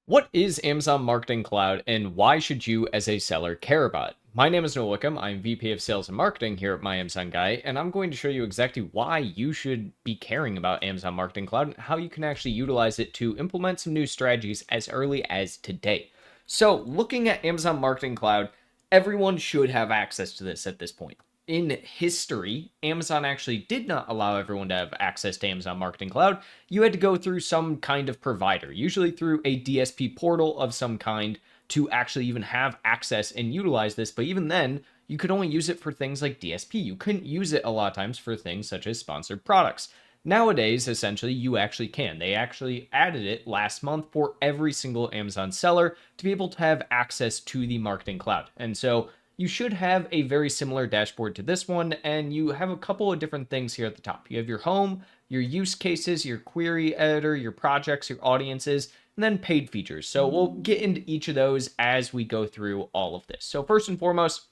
What is Amazon Marketing Cloud and why should you as a seller care about it? My name is Noah Wickham. I'm VP of Sales and Marketing here at My Amazon Guy, and I'm going to show you exactly why you should be caring about Amazon Marketing Cloud and how you can actually utilize it to implement some new strategies as early as today. So, looking at Amazon Marketing Cloud, everyone should have access to this at this point. In history, Amazon actually did not allow everyone to have access to Amazon Marketing Cloud. You had to go through some kind of provider, usually through a DSP portal of some kind, to actually even have access and utilize this. But even then, you could only use it for things like DSP. You couldn't use it a lot of times for things such as sponsored products. Nowadays, essentially, you actually can. They actually added it last month for every single Amazon seller to be able to have access to the Marketing Cloud. And so you should have a very similar dashboard to this one, and you have a couple of different things here at the top. You have your home, your use cases, your query editor, your projects, your audiences, and then paid features. So we'll get into each of those as we go through all of this. So first and foremost,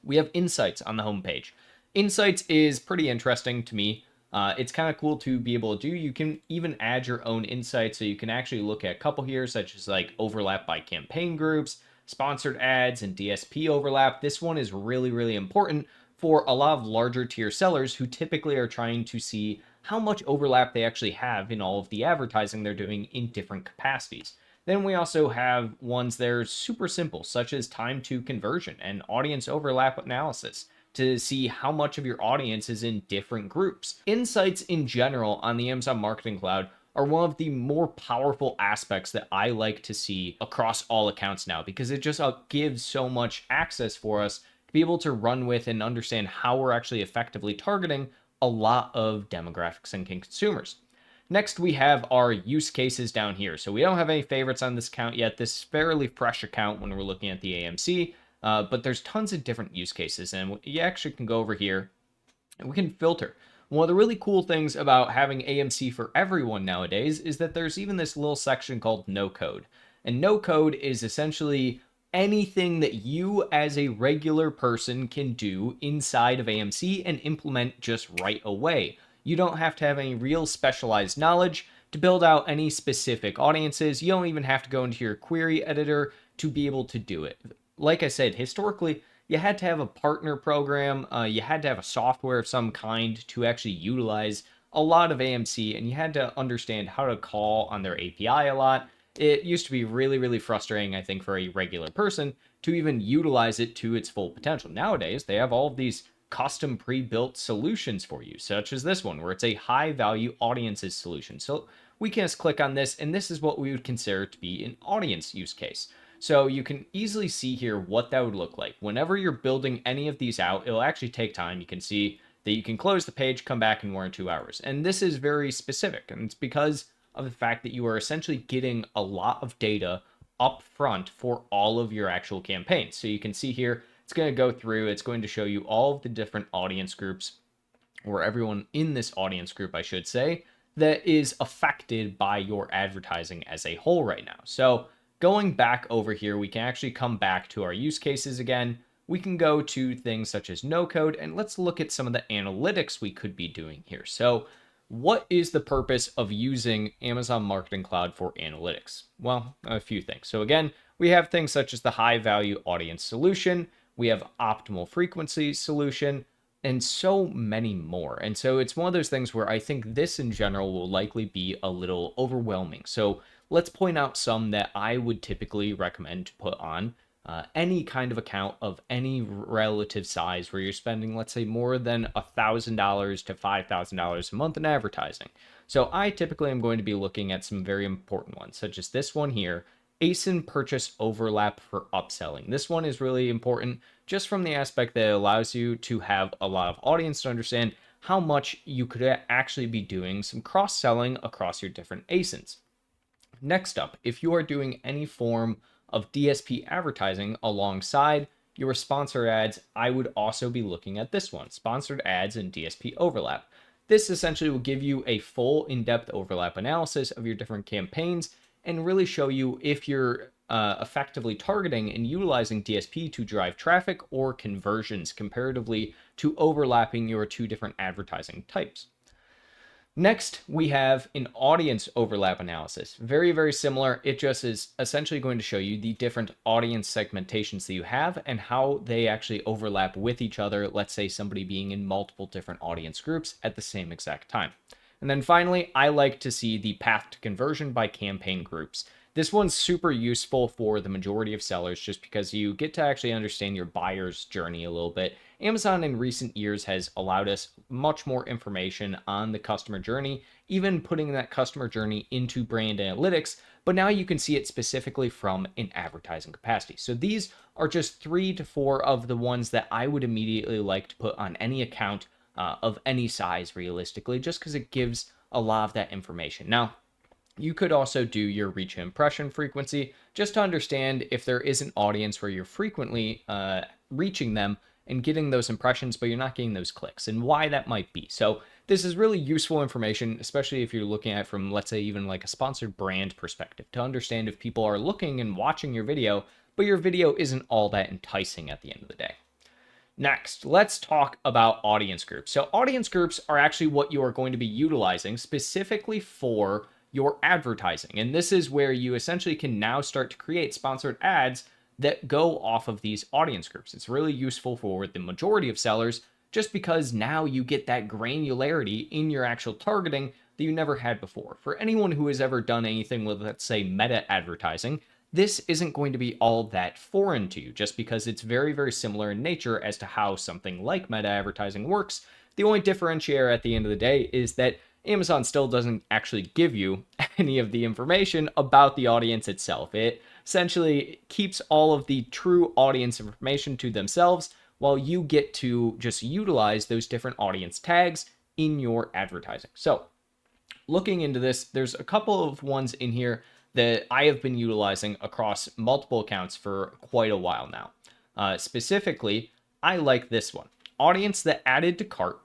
we have Insights on the homepage. Insights is pretty interesting to me. It's kind of cool to be able to do. You can even add your own insights, so you can actually look at a couple here, such as like overlap by campaign groups, sponsored ads, and DSP overlap. This one is really, really important for a lot of larger tier sellers who typically are trying to see how much overlap they actually have in all of the advertising they're doing in different capacities. Then we also have ones that are super simple, such as time to conversion and audience overlap analysis to see how much of your audience is in different groups. Insights in general on the Amazon Marketing Cloud are one of the more powerful aspects that I like to see across all accounts now, because it just gives so much access for us to be able to run with and understand how we're actually effectively targeting a lot of demographics and consumers. Next, we have our use cases down here. So we don't have any favorites on this account yet. This is fairly fresh account when we're looking at the AMC, but there's tons of different use cases, and you actually can go over here and we can filter. One of the really cool things about having AMC for everyone nowadays is that there's even this little section called no code. And no code is essentially anything that you as a regular person can do inside of AMC and implement just right away. You don't have to have any real specialized knowledge to build out any specific audiences. You don't even have to go into your query editor to be able to do it. Like I said, historically, you had to have a partner program, you had to have a software of some kind to actually utilize a lot of AMC, and you had to understand how to call on their API a lot. It used to be really, really frustrating, I think, for a regular person to even utilize it to its full potential. Nowadays, they have all of these custom pre-built solutions for you, such as this one, where it's a high-value audiences solution. So we can just click on this, and this is what we would consider to be an audience use case. So you can easily see here what that would look like. Whenever you're building any of these out, it'll actually take time. You can see that you can close the page, come back in 1 or 2 hours. And this is very specific, and it's because of the fact that you are essentially getting a lot of data up front for all of your actual campaigns. So you can see here, it's going to go through, it's going to show you all of the different audience groups, or everyone in this audience group, I should say, that is affected by your advertising as a whole right now. So going back over here, we can actually come back to our use cases again. We can go to things such as no code, and let's look at some of the analytics we could be doing here. So what is the purpose of using Amazon Marketing Cloud for analytics? Well, a few things. So again, we have things such as the high value audience solution, we have optimal frequency solution, and so many more. And so it's one of those things where I think this in general will likely be a little overwhelming. So let's point out some that I would typically recommend to put on any kind of account of any relative size where you're spending, let's say, more than $1,000 to $5,000 a month in advertising. So I typically am going to be looking at some very important ones, such as this one here, ASIN purchase overlap for upselling. This one is really important just from the aspect that it allows you to have a lot of audience to understand how much you could actually be doing some cross-selling across your different ASINs. Next up, if you are doing any form of DSP advertising alongside your sponsor ads, I would also be looking at this one, sponsored ads and DSP overlap. This essentially will give you a full in-depth overlap analysis of your different campaigns and really show you if you're effectively targeting and utilizing DSP to drive traffic or conversions comparatively to overlapping your two different advertising types. Next, we have an audience overlap analysis. Very, very similar. It just is essentially going to show you the different audience segmentations that you have and how they actually overlap with each other. Let's say somebody being in multiple different audience groups at the same exact time. And then finally, I like to see the path to conversion by campaign groups. This one's super useful for the majority of sellers just because you get to actually understand your buyer's journey a little bit. Amazon in recent years has allowed us much more information on the customer journey, even putting that customer journey into brand analytics, but now you can see it specifically from an advertising capacity. So these are just 3 to 4 of the ones that I would immediately like to put on any account of any size realistically, just because it gives a lot of that information. Now, you could also do your reach impression frequency just to understand if there is an audience where you're frequently reaching them and getting those impressions, but you're not getting those clicks, and why that might be. So this is really useful information, especially if you're looking at it from, let's say, even like a sponsored brand perspective, to understand if people are looking and watching your video, but your video isn't all that enticing at the end of the day. Next, let's talk about audience groups. So audience groups are actually what you are going to be utilizing specifically for your advertising. And this is where you essentially can now start to create sponsored ads that go off of these audience groups. It's really useful for the majority of sellers just because now you get that granularity in your actual targeting that you never had before. For anyone who has ever done anything with, let's say, meta advertising, this isn't going to be all that foreign to you just because it's very, very similar in nature as to how something like meta advertising works. The only differentiator at the end of the day is that Amazon still doesn't actually give you any of the information about the audience itself. It essentially keeps all of the true audience information to themselves while you get to just utilize those different audience tags in your advertising. So looking into this, there's a couple of ones in here that I have been utilizing across multiple accounts for quite a while now. Specifically, I like this one. Audience that added to cart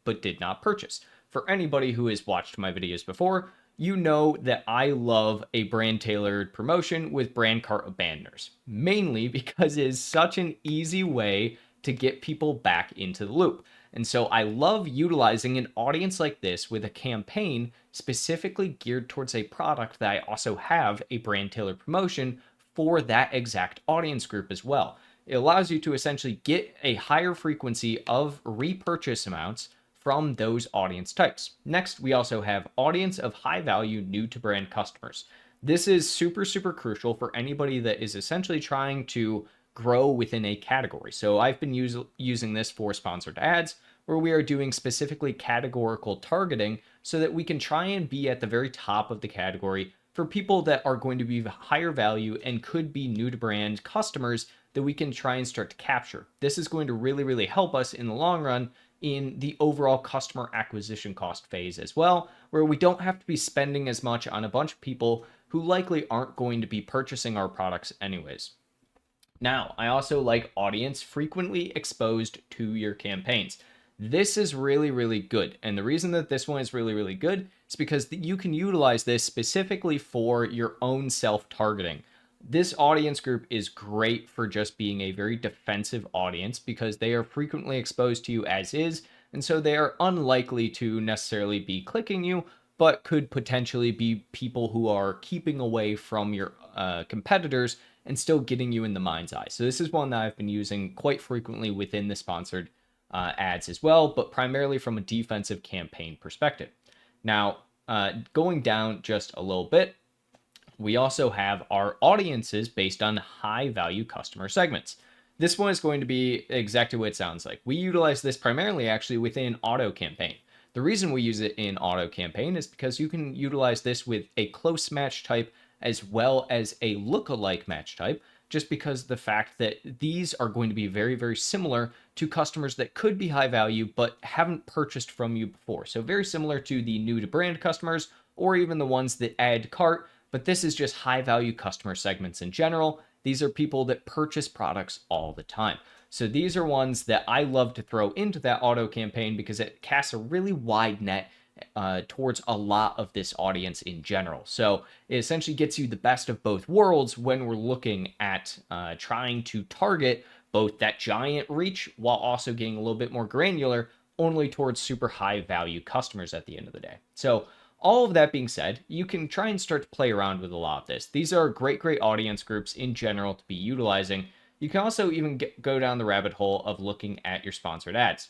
but did not purchase. For anybody who has watched my videos before, you know that I love a brand tailored promotion with brand cart abandoners, mainly because it is such an easy way to get people back into the loop. And so I love utilizing an audience like this with a campaign specifically geared towards a product that I also have a brand tailored promotion for that exact audience group as well. It allows you to essentially get a higher frequency of repurchase amounts from those audience types. Next, we also have audience of high value new to brand customers. This is super, super crucial for anybody that is essentially trying to grow within a category. So I've been using this for sponsored ads where we are doing specifically categorical targeting so that we can try and be at the very top of the category for people that are going to be higher value and could be new to brand customers that we can try and start to capture. This is going to really, really help us in the long run in the overall customer acquisition cost phase as well, where we don't have to be spending as much on a bunch of people who likely aren't going to be purchasing our products anyways. Now, I also like audience frequently exposed to your campaigns. This is really, really good. And the reason that this one is really, really good is because you can utilize this specifically for your own self-targeting. This audience group is great for just being a very defensive audience because they are frequently exposed to you as is, and so they are unlikely to necessarily be clicking you, but could potentially be people who are keeping away from your competitors and still getting you in the mind's eye. So this is one that I've been using quite frequently within the sponsored ads as well, but primarily from a defensive campaign perspective. Now, going down just a little bit, we also have our audiences based on high value customer segments. This one is going to be exactly what it sounds like. We utilize this primarily actually within auto campaign. The reason we use it in auto campaign is because you can utilize this with a close match type as well as a lookalike match type, just because the fact that these are going to be very, very similar to customers that could be high value but haven't purchased from you before. So very similar to the new to brand customers or even the ones that add cart, but this is just high value customer segments in general. These are people that purchase products all the time. So these are ones that I love to throw into that auto campaign because it casts a really wide net towards a lot of this audience in general. So it essentially gets you the best of both worlds when we're looking at trying to target both that giant reach while also getting a little bit more granular only towards super high value customers at the end of the day. So all of that being said, you can try and start to play around with a lot of this. These are great audience groups in general to be utilizing. You can also even go down the rabbit hole of looking at your sponsored ads.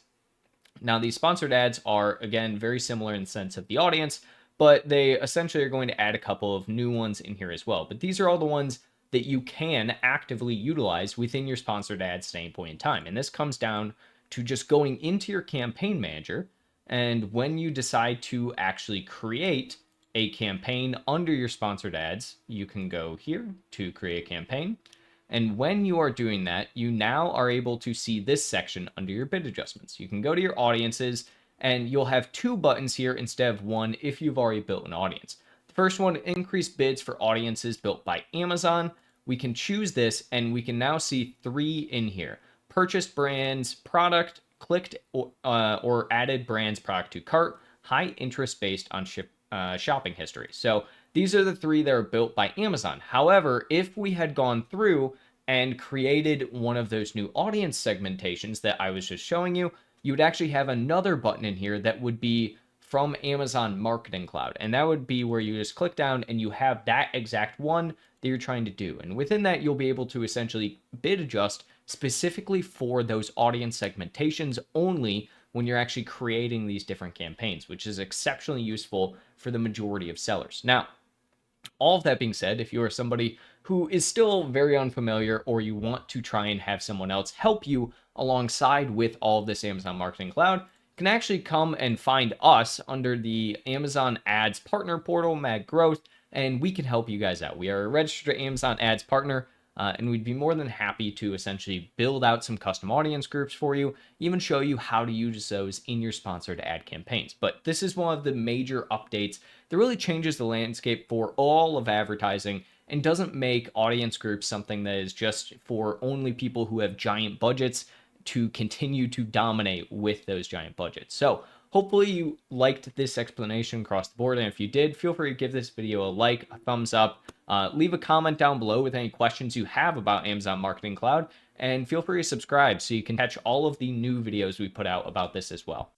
Now, these sponsored ads are, again, very similar in the sense of the audience, but they essentially are going to add a couple of new ones in here as well. But these are all the ones that you can actively utilize within your sponsored ads at any point in time. And this comes down to just going into your campaign manager. And when you decide to actually create a campaign under your sponsored ads, you can go here to create a campaign. And when you are doing that, you now are able to see this section under your bid adjustments. You can go to your audiences and you'll have two buttons here instead of one if you've already built an audience. The first one, increase bids for audiences built by Amazon. We can choose this and we can now see three in here: purchased brands, product, clicked or added brands product to cart, high interest based on shopping history. So these are the three that are built by Amazon. However, if we had gone through and created one of those new audience segmentations that I was just showing you, you would actually have another button in here that would be from Amazon Marketing Cloud. And that would be where you just click down and you have that exact one that you're trying to do. And within that, you'll be able to essentially bid adjust specifically for those audience segmentations only when you're actually creating these different campaigns, which is exceptionally useful for the majority of sellers. Now, all of that being said, if you are somebody who is still very unfamiliar or you want to try and have someone else help you alongside with all of this Amazon Marketing Cloud, you can actually come and find us under the Amazon Ads Partner Portal, Mag Growth, and we can help you guys out. We are a registered Amazon Ads partner, and we'd be more than happy to essentially build out some custom audience groups for you, even show you how to use those in your sponsored ad campaigns. But this is one of the major updates that really changes the landscape for all of advertising and doesn't make audience groups something that is just for only people who have giant budgets to continue to dominate with those giant budgets. So hopefully you liked this explanation across the board, and if you did, feel free to give this video a like, a thumbs up, leave a comment down below with any questions you have about Amazon Marketing Cloud, and feel free to subscribe so you can catch all of the new videos we put out about this as well.